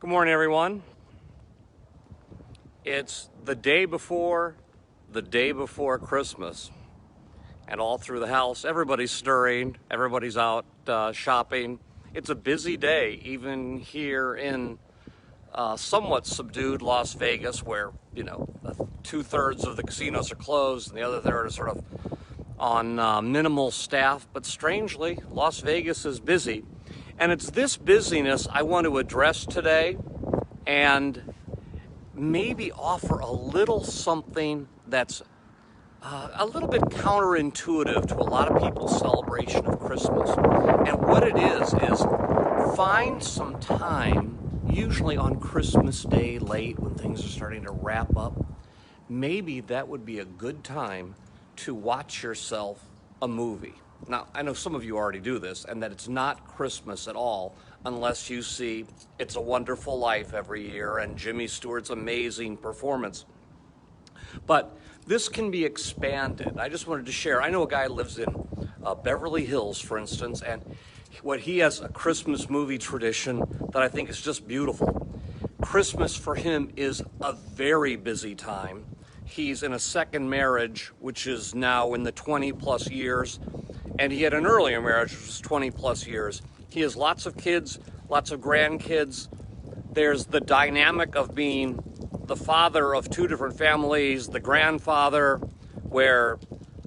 Good morning, everyone. It's the day before Christmas, and all through the house, everybody's stirring, everybody's out shopping. It's a busy day, even here in somewhat subdued Las Vegas, where, you know, 2/3 of the casinos are closed and the other third are sort of on minimal staff. But strangely, Las Vegas is busy. And it's this busyness I want to address today and maybe offer a little something that's a little bit counterintuitive to a lot of people's celebration of Christmas. And what it is find some time, usually on Christmas Day late when things are starting to wrap up. Maybe that would be a good time to watch yourself a movie. Now, I know some of you already do this, and that it's not Christmas at all unless you see It's a Wonderful Life every year and Jimmy Stewart's amazing performance. But this can be expanded. I just wanted to share. I know a guy who lives in Beverly Hills, for instance, and what he has a Christmas movie tradition that I think is just beautiful. Christmas for him is a very busy time. He's in a second marriage, which is now in the 20-plus years, and he had an earlier marriage, which was 20-plus years. He has lots of kids, lots of grandkids. There's the dynamic of being the father of two different families, the grandfather, where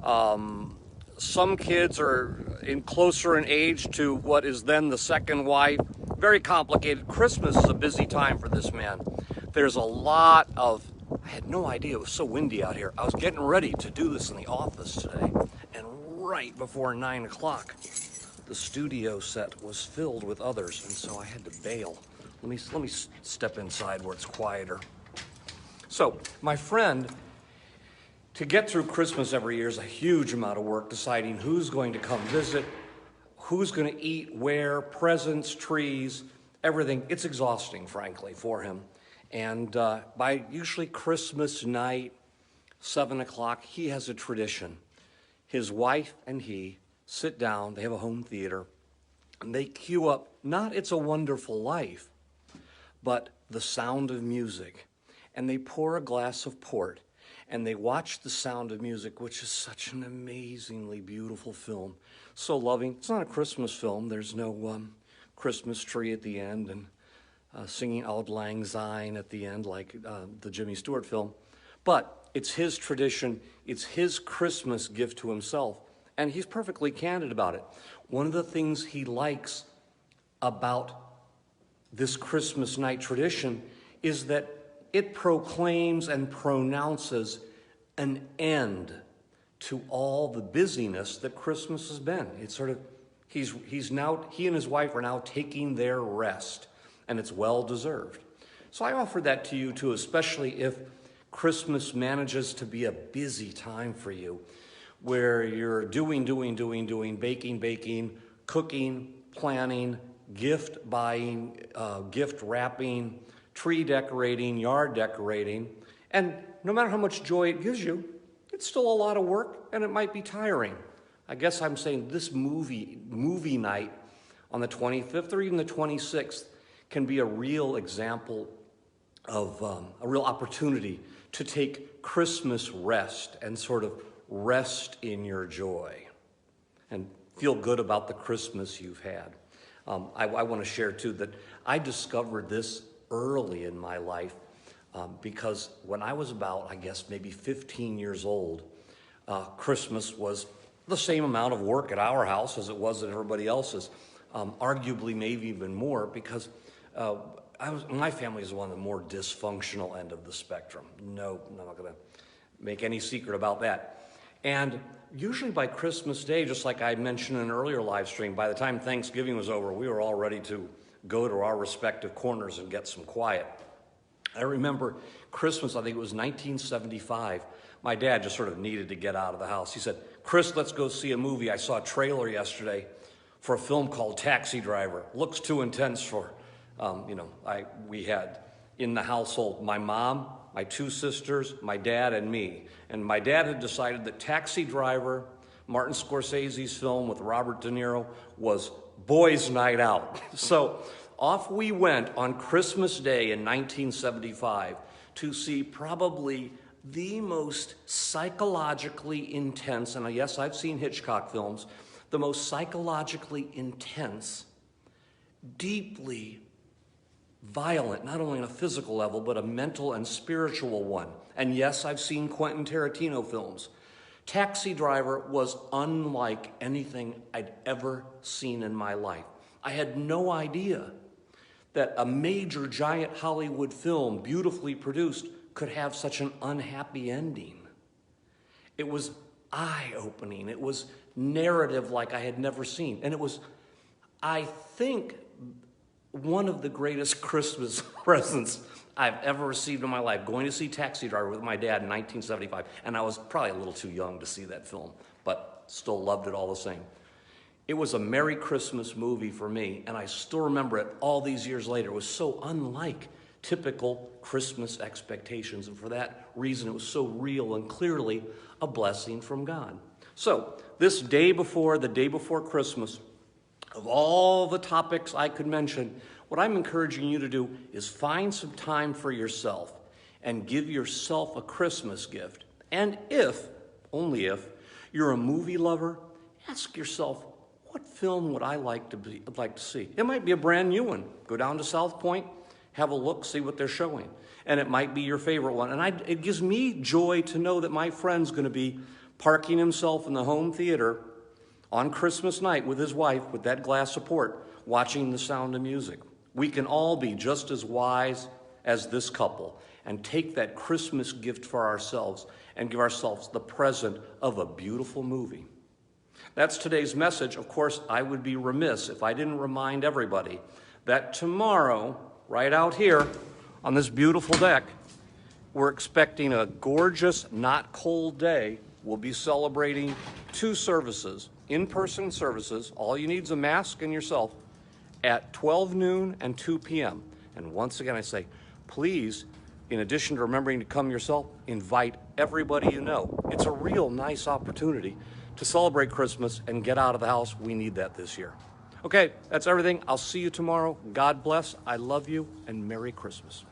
some kids are closer in age to what is then the second wife. Very complicated. Christmas is a busy time for this man. There's a lot of, I had no idea it was so windy out here. I was getting ready to do this in the office today, and right before 9 o'clock, the studio set was filled with others, and so I had to bail. Let me step inside where it's quieter. So, my friend, to get through Christmas every year is a huge amount of work, deciding who's going to come visit, who's going to eat where, presents, trees, everything. It's exhausting, frankly, for him. And by usually Christmas night, 7 o'clock, he has a tradition. His wife and he sit down, they have a home theater, and they cue up not It's a Wonderful Life, but The Sound of Music. And they pour a glass of port, and they watch The Sound of Music, which is such an amazingly beautiful film. So loving. It's not a Christmas film. There's no Christmas tree at the end and singing Auld Lang Syne at the end like the Jimmy Stewart film. But it's his tradition. It's his Christmas gift to himself. And he's perfectly candid about it. One of the things he likes about this Christmas night tradition is that it proclaims and pronounces an end to all the busyness that Christmas has been. It's sort of, he and his wife are now taking their rest, and it's well deserved. So I offer that to you too, especially if Christmas manages to be a busy time for you, where you're doing, baking, cooking, planning, gift buying, gift wrapping, tree decorating, yard decorating. And no matter how much joy it gives you, it's still a lot of work and it might be tiring. I guess I'm saying this movie night on the 25th or even the 26th can be a real example of a real opportunity to take Christmas rest and sort of rest in your joy and feel good about the Christmas you've had. I want to share too that I discovered this early in my life because when I was about, I guess, maybe 15 years old, Christmas was the same amount of work at our house as it was at everybody else's, arguably maybe even more, because my family is one of the more dysfunctional end of the spectrum. No, I'm not going to make any secret about that. And usually by Christmas Day, just like I mentioned in an earlier live stream, by the time Thanksgiving was over, we were all ready to go to our respective corners and get some quiet. I remember Christmas, I think it was 1975. My dad just sort of needed to get out of the house. He said, "Chris, let's go see a movie. I saw a trailer yesterday for a film called Taxi Driver. Looks too intense for, we had in the household my mom, my two sisters, my dad, and me. And my dad had decided that Taxi Driver, Martin Scorsese's film with Robert De Niro, was boys' night out. So off we went on Christmas Day in 1975 to see probably the most psychologically intense, and yes, I've seen Hitchcock films, the most psychologically intense, deeply violent, not only on a physical level, but a mental and spiritual one. And yes, I've seen Quentin Tarantino films. Taxi Driver was unlike anything I'd ever seen in my life. I had no idea that a major giant Hollywood film, beautifully produced, could have such an unhappy ending. It was eye-opening. It was narrative like I had never seen. And it was, I think, one of the greatest Christmas presents I've ever received in my life, going to see Taxi Driver with my dad in 1975. And I was probably a little too young to see that film, but still loved it all the same. It was a Merry Christmas movie for me, and I still remember it all these years later. It was so unlike typical Christmas expectations, and for that reason, it was so real and clearly a blessing from God. So, this day before, the day before Christmas, of all the topics I could mention, what I'm encouraging you to do is find some time for yourself and give yourself a Christmas gift. And if, only if, you're a movie lover, ask yourself, what film would I like to see? It might be a brand new one. Go down to South Point, have a look, see what they're showing. And it might be your favorite one. And it gives me joy to know that my friend's going to be parking himself in the home theater on Christmas night with his wife, with that glass of port, watching The Sound of Music. We can all be just as wise as this couple and take that Christmas gift for ourselves and give ourselves the present of a beautiful movie. That's today's message. Of course, I would be remiss if I didn't remind everybody that tomorrow, right out here on this beautiful deck, we're expecting a gorgeous, not cold day. We'll be celebrating 2 services, in-person services. All you need is a mask and yourself at 12 noon and 2 p.m. And once again, I say, please, in addition to remembering to come yourself, invite everybody you know. It's a real nice opportunity to celebrate Christmas and get out of the house. We need that this year. Okay, that's everything. I'll see you tomorrow. God bless. I love you, and Merry Christmas.